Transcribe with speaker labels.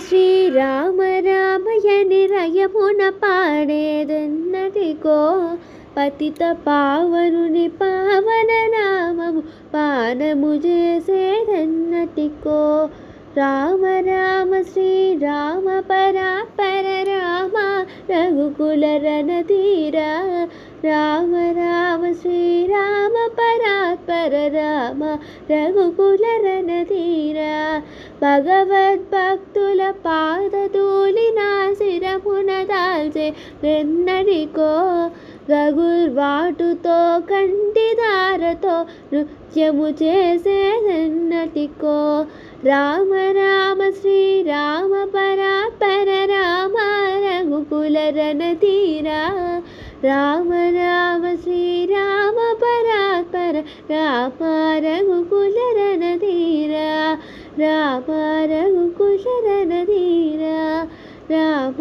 Speaker 1: శ్రీరామ రామయని రయమున పాడేదెన్నటికో పతిత పావనుని పావన నామము పానము చేసేదెన్నటికో రామ రామ శ్రీరామ పరాత్పర రామ రఘుకుల రణధీరా రామ రామ శ్రీరామ పరాత్పర రామ రఘుకుల రణధీరా భగవద్భక్తుల పాదధూళి నా శిరమున దాల్చే వెన్నడికో గగుర్వాటుతో కంటిదారతో నృత్యము చేసేదెన్నటికో రామ రామ శ్రీరామ పరాత్పర రామ రఘుకుల రణధీరా రామ రామ శ్రీరామ పరాత్పర రామ రఘుకుల రణధీరా రామ రఘుకుల రణధీరా రామ